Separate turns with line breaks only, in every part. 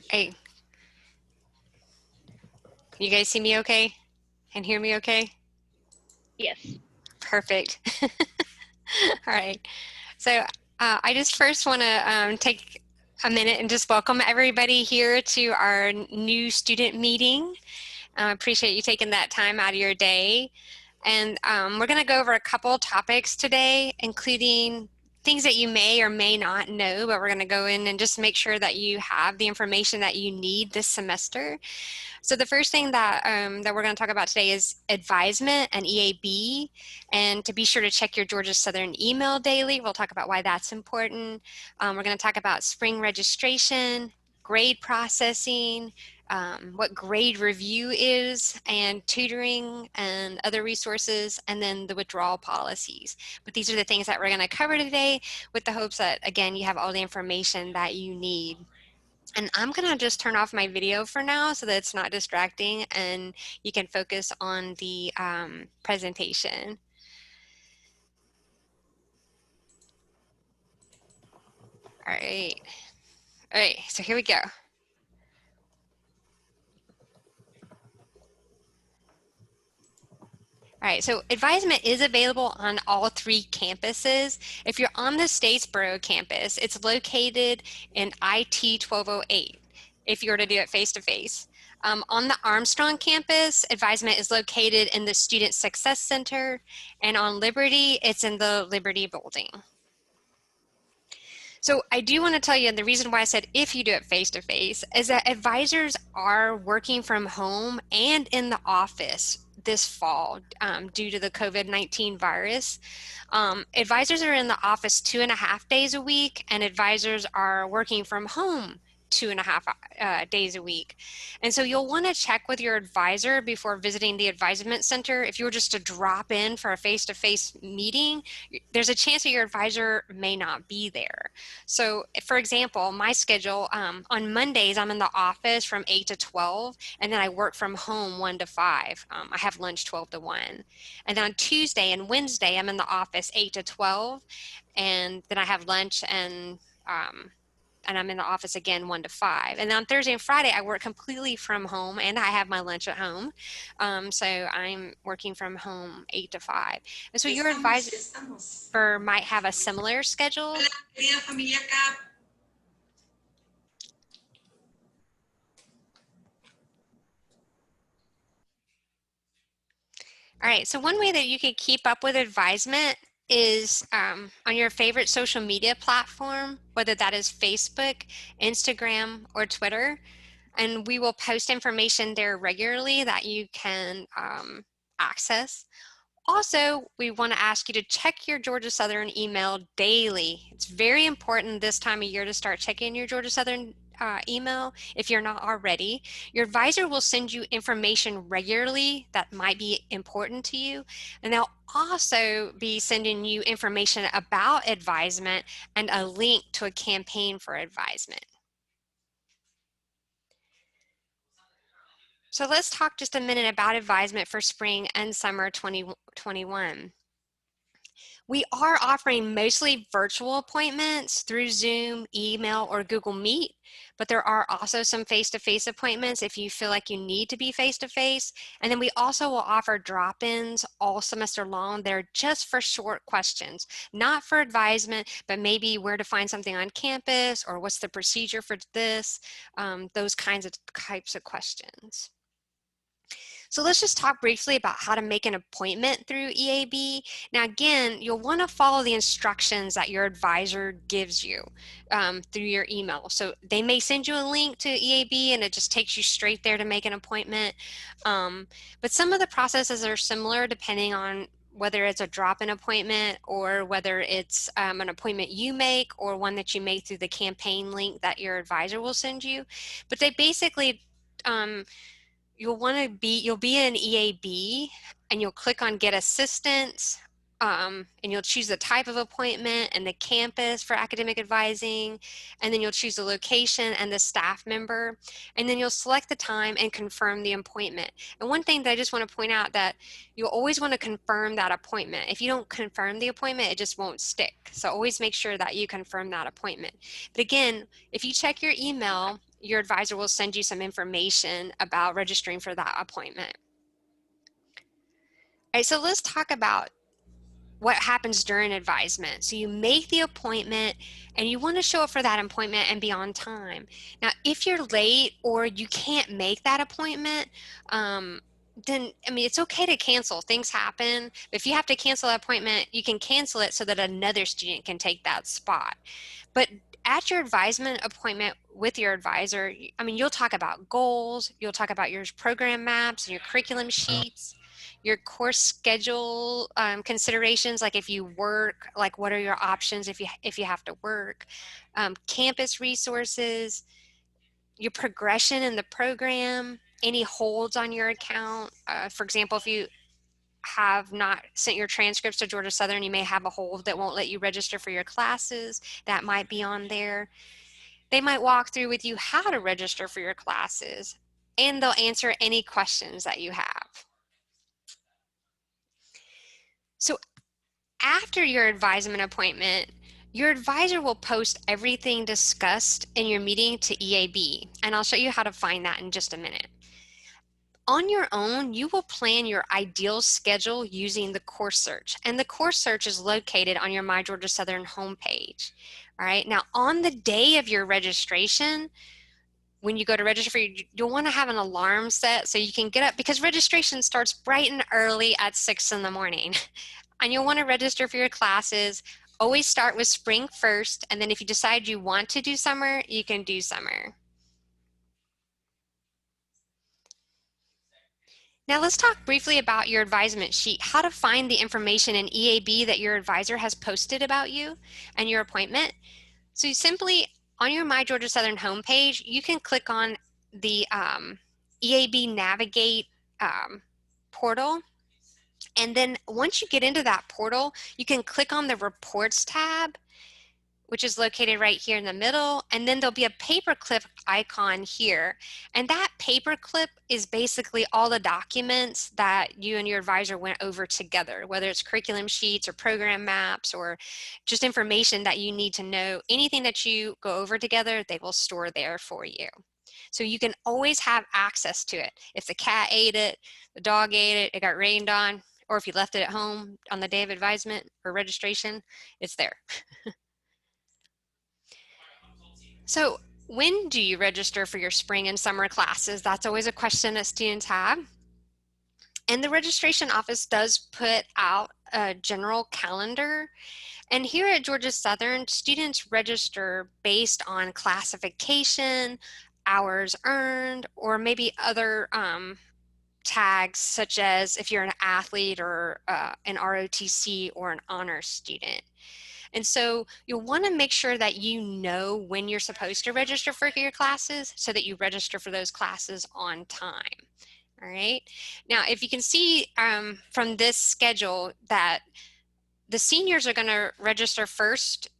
Hey, you guys see me okay? And hear me okay?
Yes.
Perfect. All right. So I just first want to take a minute and just welcome everybody here to our new student meeting. I appreciate you taking that time out of your day. And we're going to go over a couple topics today, including things that you may or may not know, but we're going to go in and just make sure that you have the information that you need this semester. So the first thing that we're going to talk about today is advisement and EAB, and to be sure to check your Georgia Southern email daily. We'll talk about why that's important. We're going to talk about spring registration, grade processing, what grade review is, and tutoring and other resources, and then the withdrawal policies. But these are the things that we're going to cover today with the hopes that, again, you have all the information that you need. And I'm gonna just turn off my video for now so that it's not distracting and you can focus on the presentation. All right. All right, so here we go. All right, so advisement is available on all 3 campuses. If you're on the Statesboro campus, it's located in IT 1208 if you were to do it face-to-face. On the Armstrong campus, advisement is located in the Student Success Center, and on Liberty, it's in the Liberty building. So I do want to tell you, and the reason why I said if you do it face-to-face is that advisors are working from home and in the office this fall due to the COVID-19 virus. Advisors are in the office 2.5 days a week, and advisors are working from home 2.5 days a week. And so you'll want to check with your advisor before visiting the advisement center. If you were just to drop in for a face-to-face meeting, there's a chance that your advisor may not be there. So for example, my schedule, on Mondays, I'm in the office from 8 to 12, and then I work from home 1 to 5. I have lunch 12 to 1. And then on Tuesday and Wednesday, I'm in the office 8 to 12, and then I have lunch and I'm in the office again 1 to 5. And then on Thursday and Friday, I work completely from home and I have my lunch at home. So I'm working from home 8 to 5. And so your advisor might have a similar schedule.
Hola, querida familia acá.
All right, so one way that you can keep up with advisement is on your favorite social media platform, whether that is Facebook, Instagram, or Twitter. And we will post information there regularly that you can access. Also, we want to ask you to check your Georgia Southern email daily. It's very important this time of year to start checking your Georgia Southern email if you're not already. Your advisor will send you information regularly that might be important to you, and they'll also be sending you information about advisement and a link to a campaign for advisement. So let's talk just a minute about advisement for spring and summer 2021. We are offering mostly virtual appointments through Zoom, email, or Google Meet, but there are also some face-to-face appointments if you feel like you need to be face-to-face. And then we also will offer drop-ins all semester long. They're just for short questions, not for advisement, but maybe where to find something on campus or what's the procedure for this, those types of questions. So let's just talk briefly about how to make an appointment through EAB. Now again, you'll want to follow the instructions that your advisor gives you through your email. So they may send you a link to EAB and it just takes you straight there to make an appointment. But some of the processes are similar depending on whether it's a drop-in appointment or whether it's an appointment you make or one that you make through the campaign link that your advisor will send you. But they basically you'll be in EAB and you'll click on get assistance, and you'll choose the type of appointment and the campus for academic advising, and then you'll choose the location and the staff member, and then you'll select the time and confirm the appointment. And one thing that I just want to point out that you'll always want to confirm that appointment. If you don't confirm the appointment, it just won't stick. So always make sure that you confirm that appointment. But again, if you check your email your advisor will send you some information about registering for that appointment. All right, so let's talk about what happens during advisement. So you make the appointment and you want to show up for that appointment and be on time. Now, if you're late or you can't make that appointment, then, I mean, it's okay to cancel. Things happen. If you have to cancel an appointment, you can cancel it so that another student can take that spot. But at your advisement appointment with your advisor, I mean, you'll talk about goals, you'll talk about your program maps and your curriculum sheets, your course schedule considerations, like if you work, like what are your options if you have to work, campus resources, your progression in the program, any holds on your account. For example, if you have not sent your transcripts to Georgia Southern, you may have a hold that won't let you register for your classes. That might be on there. They might walk through with you how to register for your classes, and they'll answer any questions that you have. So after your advisement appointment, your advisor will post everything discussed in your meeting to EAB, and I'll show you how to find that in just a minute. On your own, you will plan your ideal schedule using the course search, and the course search is located on your My Georgia Southern homepage. All right, now on the day of your registration, when you go to register for you'll want to have an alarm set so you can get up, because registration starts bright and early at 6 in the morning. And you'll want to register for your classes. Always start with spring first, and then if you decide you want to do summer, you can do summer. Now let's talk briefly about your advisement sheet, how to find the information in EAB that your advisor has posted about you and your appointment. So you simply, on your My Georgia Southern homepage, you can click on the EAB Navigate portal. And then once you get into that portal, you can click on the Reports tab, which is located right here in the middle, and then there'll be a paperclip icon here. And that paperclip is basically all the documents that you and your advisor went over together, whether it's curriculum sheets or program maps or just information that you need to know. Anything that you go over together, they will store there for you. So you can always have access to it. If the cat ate it, the dog ate it, it got rained on, or if you left it at home on the day of advisement or registration, it's there. So when do you register for your spring and summer classes? That's always a question that students have. And the registration office does put out a general calendar. And here at Georgia Southern, students register based on classification, hours earned, or maybe other tags, such as if you're an athlete or an ROTC or an honor student. And so you'll want to make sure that you know when you're supposed to register for your classes so that you register for those classes on time. All right. Now, if you can see from this schedule that the seniors are going to register first,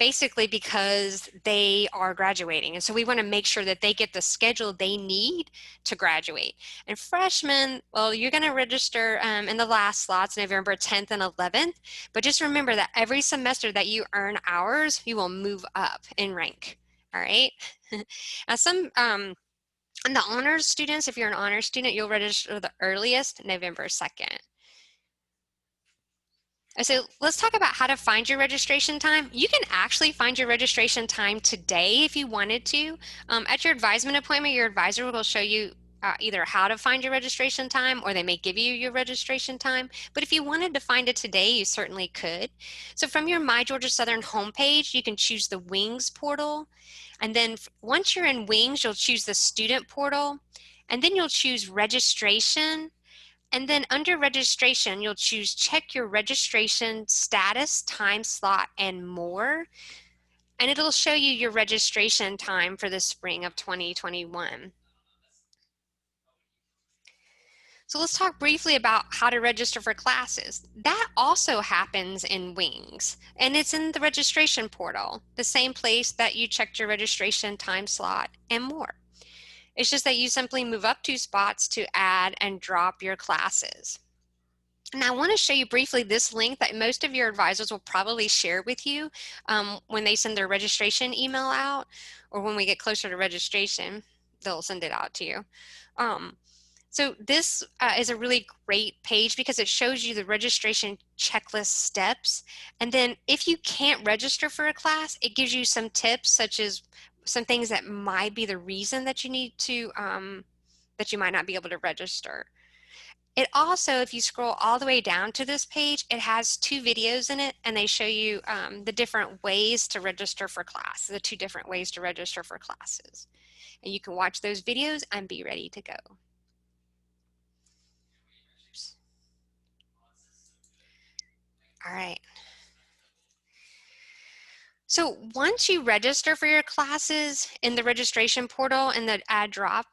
basically because they are graduating. And so we want to make sure that they get the schedule they need to graduate. And freshmen, well, you're going to register in the last slots, November 10th and 11th. But just remember that every semester that you earn hours, you will move up in rank. All right. Now, and the honors students, if you're an honors student, you'll register the earliest, November 2nd. So let's talk about how to find your registration time. You can actually find your registration time today if you wanted to. At your advisement appointment, your advisor will show you either how to find your registration time, or they may give you your registration time. But if you wanted to find it today, you certainly could. So from your My Georgia Southern homepage, you can choose the Wings portal. And then once you're in Wings, you'll choose the student portal. And then you'll choose registration. And then under registration, you'll choose check your registration status, time slot, and more. And it'll show you your registration time for the spring of 2021. So let's talk briefly about how to register for classes. That also happens in Wings, and it's in the registration portal, the same place that you checked your registration time slot and more. It's just that you simply move up 2 spots to add and drop your classes. And I want to show you briefly this link that most of your advisors will probably share with you when they send their registration email out, or when we get closer to registration, they'll send it out to you. So this is a really great page because it shows you the registration checklist steps. And then if you can't register for a class, it gives you some tips, such as some things that might be the reason that you need to, that you might not be able to register. It also, if you scroll all the way down to this page, it has 2 videos in it, and they show you the different ways to register for class, the 2 different ways to register for classes. And you can watch those videos and be ready to go. Oops. All right. So once you register for your classes in the registration portal and the add drop,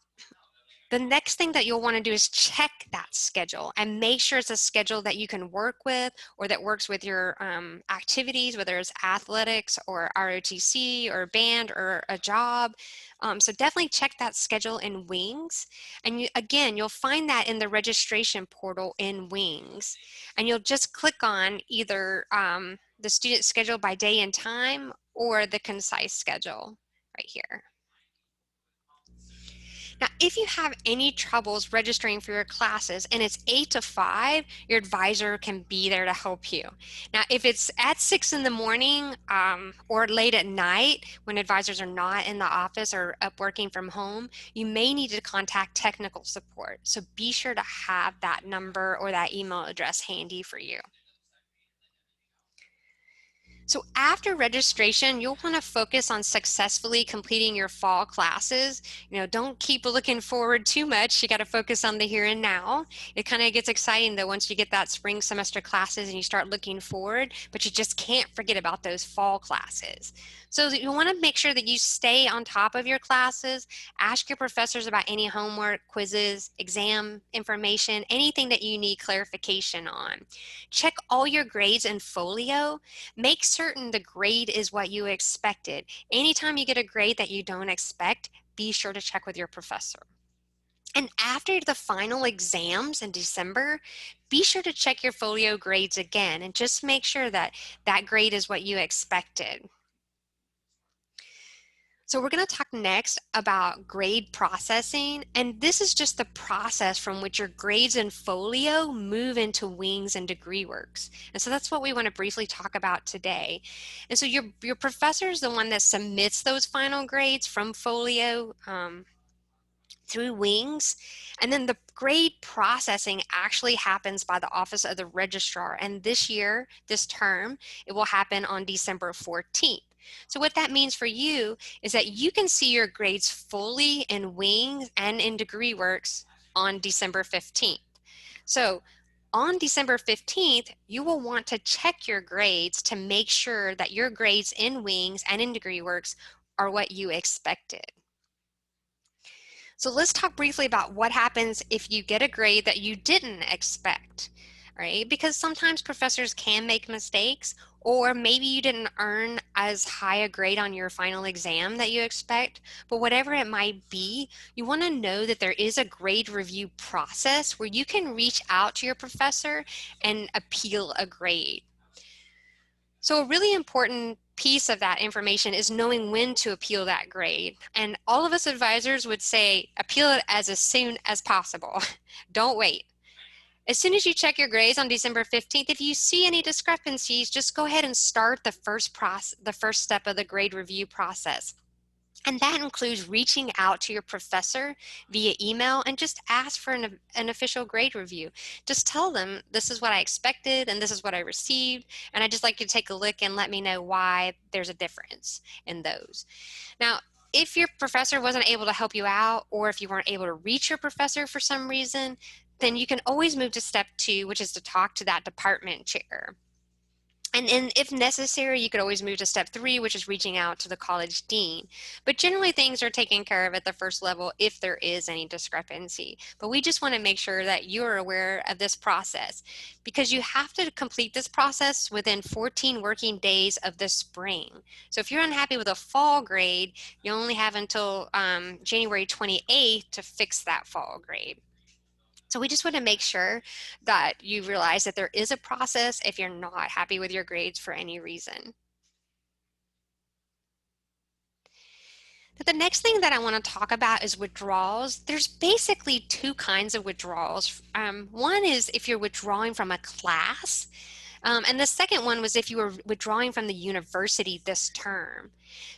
the next thing that you'll want to do is check that schedule and make sure it's a schedule that you can work with, or that works with your activities, whether it's athletics or ROTC or band or a job. So definitely check that schedule in Wings. And again, you'll find that in the registration portal in Wings. And you'll just click on either the student schedule by day and time or the concise schedule right here. Now, if you have any troubles registering for your classes and it's 8 to 5, your advisor can be there to help you. Now, if it's at 6 in the morning or late at night when advisors are not in the office or up working from home, you may need to contact technical support. So be sure to have that number or that email address handy for you. So after registration, you'll want to focus on successfully completing your fall classes. Don't keep looking forward too much. You got to focus on the here and now. It kind of gets exciting though once you get that spring semester classes and you start looking forward, but you just can't forget about those fall classes. So you want to make sure that you stay on top of your classes. Ask your professors about any homework, quizzes, exam information, anything that you need clarification on. Check all your grades in Folio. Make certain the grade is what you expected. Anytime you get a grade that you don't expect, be sure to check with your professor. And after the final exams in December, be sure to check your folio grades again and just make sure that that grade is what you expected. So we're going to talk next about grade processing, and this is just the process from which your grades in folio move into Wings and degree works. And so that's what we want to briefly talk about today. And so your professor is the one that submits those final grades from folio through Wings, and then the grade processing actually happens by the Office of the Registrar, and this term, it will happen on December 14th. So what that means for you is that you can see your grades fully in Wings and in degree works on December 15th. So on December 15th, you will want to check your grades to make sure that your grades in Wings and in degree works are what you expected. So let's talk briefly about what happens if you get a grade that you didn't expect, right? Because sometimes professors can make mistakes, or maybe you didn't earn as high a grade on your final exam that you expect, but whatever it might be, you want to know that there is a grade review process where you can reach out to your professor and appeal a grade. So a really important piece of that information is knowing when to appeal that grade. And all of us advisors would say, appeal it as soon as possible. Don't wait. As soon as you check your grades on December 15th, if you see any discrepancies, just go ahead and start the first step of the grade review process. And that includes reaching out to your professor via email and just ask for an official grade review. Just tell them, this is what I expected and this is what I received, and I'd just like you to take a look and let me know why there's a difference in those. Now, if your professor wasn't able to help you out, or if you weren't able to reach your professor for some reason, then you can always move to step 2, which is to talk to that department chair. And then if necessary, you could always move to step 3, which is reaching out to the college dean. But generally things are taken care of at the first level if there is any discrepancy. But we just want to make sure that you're aware of this process, because you have to complete this process within 14 working days of the spring. So if you're unhappy with a fall grade, you only have until January 28th to fix that fall grade. So we just want to make sure that you realize that there is a process if you're not happy with your grades for any reason. But the next thing that I want to talk about is withdrawals. There's basically two kinds of withdrawals. One is if you're withdrawing from a class, and the second one was if you were withdrawing from the university this term.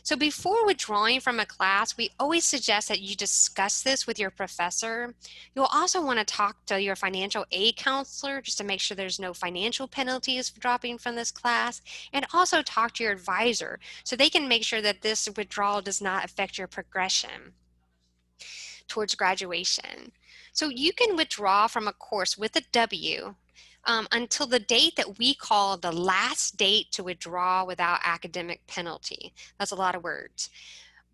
So before withdrawing from a class, we always suggest that you discuss this with your professor. You'll also want to talk to your financial aid counselor just to make sure there's no financial penalties for dropping from this class, and also talk to your advisor so they can make sure that this withdrawal does not affect your progression towards graduation. So you can withdraw from a course with a W until the date that we call the last date to withdraw without academic penalty. That's a lot of words.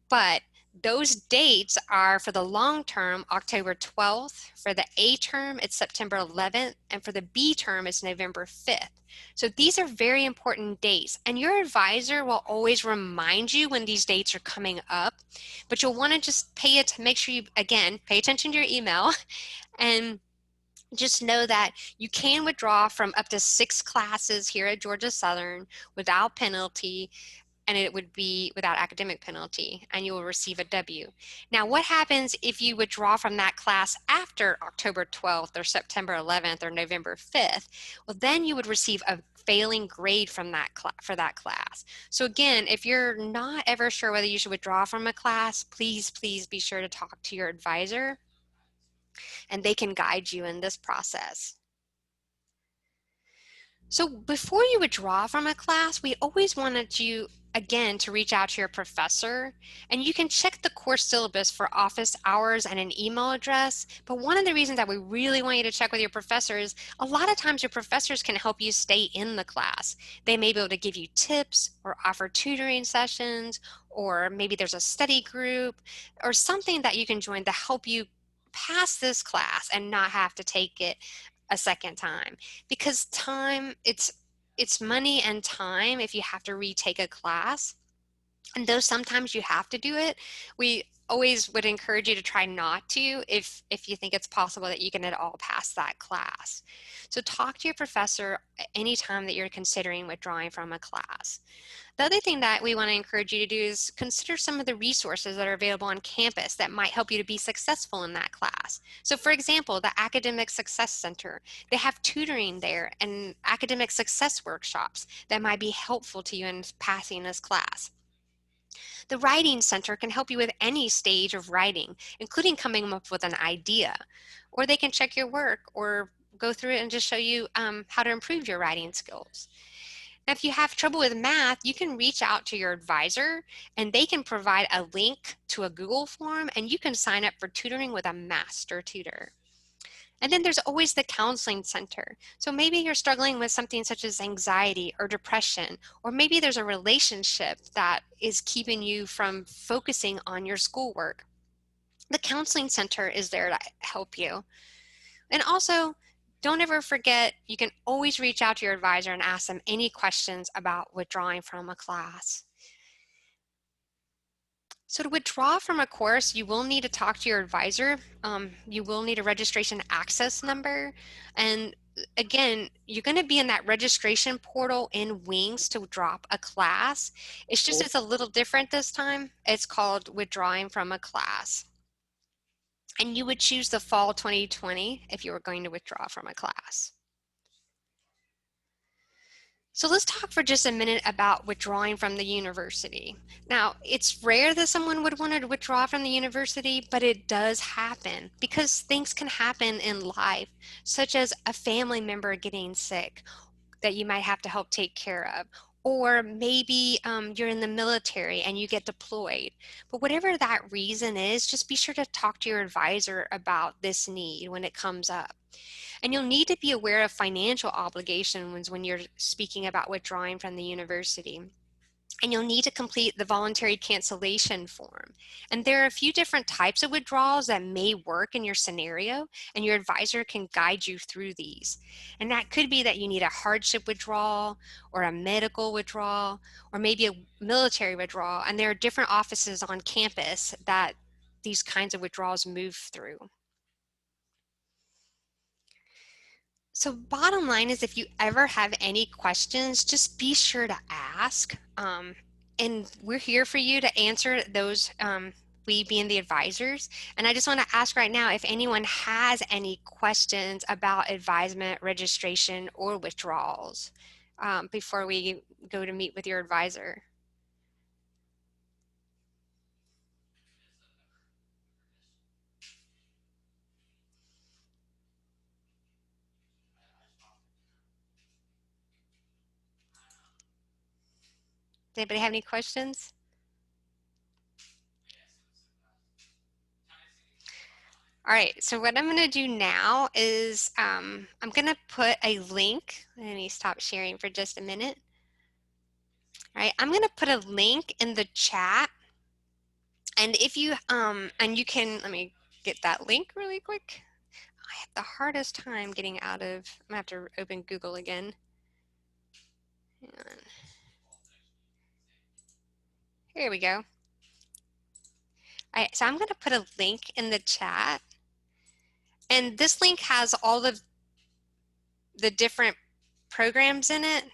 But those dates are for the long term, October 12th. For the A term, it's September 11th. And for the B term, it's November 5th. So these are very important dates. And your advisor will always remind you when these dates are coming up. But you'll want to just make sure you, again, pay attention to your email and just know that you can withdraw from up to 6 classes here at Georgia Southern without penalty, and it would be without academic penalty, and you will receive a W. Now, what happens if you withdraw from that class after October 12th or September 11th or November 5th? Well, then you would receive a failing grade from for that class. So again, if you're not ever sure whether you should withdraw from a class, please be sure to talk to your advisor, and they can guide you in this process. So before you withdraw from a class, we always wanted you, again, to reach out to your professor, and you can check the course syllabus for office hours and an email address. But one of the reasons that we really want you to check with your professor is a lot of times your professors can help you stay in the class. They may be able to give you tips or offer tutoring sessions, or maybe there's a study group or something that you can join to help you pass this class and not have to take it a second time, because it's money and time if you have to retake a class. And though sometimes you have to do it, we always would encourage you to try not to if you think it's possible that you can at all pass that class. So talk to your professor anytime that you're considering withdrawing from a class. The other thing that we want to encourage you to do is consider some of the resources that are available on campus that might help you to be successful in that class. So for example, the Academic Success Center, they have tutoring there and academic success workshops that might be helpful to you in passing this class. The Writing Center can help you with any stage of writing, including coming up with an idea, or they can check your work or go through it and just show you how to improve your writing skills. Now, if you have trouble with math, you can reach out to your advisor and they can provide a link to a Google form and you can sign up for tutoring with a master tutor. And then there's always the Counseling Center. So maybe you're struggling with something such as anxiety or depression, or maybe there's a relationship that is keeping you from focusing on your schoolwork. The Counseling Center is there to help you. And also, don't ever forget, you can always reach out to your advisor and ask them any questions about withdrawing from a class. So to withdraw from a course, you will need to talk to your advisor. You will need a registration access number. And again, you're going to be in that registration portal in Wings to drop a class. It's a little different this time. It's called withdrawing from a class. And you would choose the fall 2020 if you were going to withdraw from a class. So let's talk for just a minute about withdrawing from the university. Now, it's rare that someone would want to withdraw from the university, but it does happen because things can happen in life, such as a family member getting sick that you might have to help take care of, or maybe you're in the military and you get deployed. But whatever that reason is, just be sure to talk to your advisor about this need when it comes up. And you'll need to be aware of financial obligations when you're speaking about withdrawing from the university. And you'll need to complete the voluntary cancellation form. And there are a few different types of withdrawals that may work in your scenario, and your advisor can guide you through these. And that could be that you need a hardship withdrawal, or a medical withdrawal, or maybe a military withdrawal. And there are different offices on campus that these kinds of withdrawals move through. So bottom line is if you ever have any questions, just be sure to ask. And we're here for you to answer those, we being the advisors. And I just want to ask right now if anyone has any questions about advisement, registration, or withdrawals before we go to meet with your advisor. Does anybody have any questions? All right, so what I'm going to do now is I'm going to put a link. Let me stop sharing for just a minute. All right, I'm going to put a link in the chat. And if you, and you can, let me get that link really quick. I have the hardest time getting out of, I'm going to have to open Google again. Hang on. Here we go. All right, so I'm going to put a link in the chat. And this link has all of the different programs in it.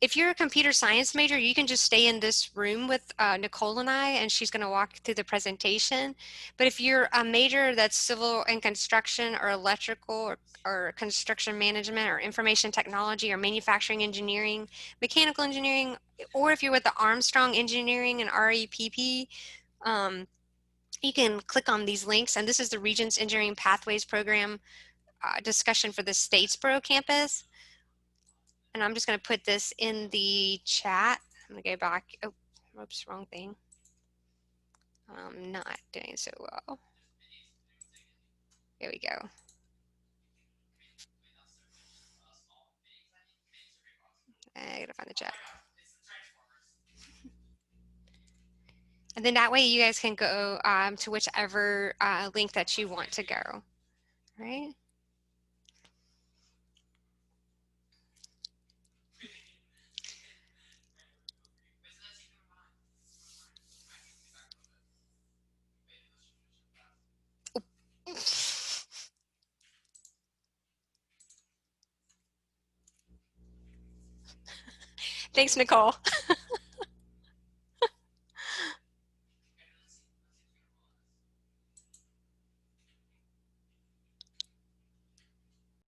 If you're a computer science major, you can just stay in this room with Nicole and I, and she's going to walk through the presentation. But if you're a major that's civil and construction or electrical or construction management or information technology or manufacturing engineering, mechanical engineering, or if you're with the Armstrong Engineering and REPP, you can click on these links. And this is the Regents Engineering Pathways Program discussion for the Statesboro campus. And I'm just going to put this in the chat. I'm going to go back. Oh, oops, wrong thing. I'm not doing so well. Here we go. I gotta find the chat. And then that way you guys can go to whichever link that you want to go. All right? Thanks, Nicole.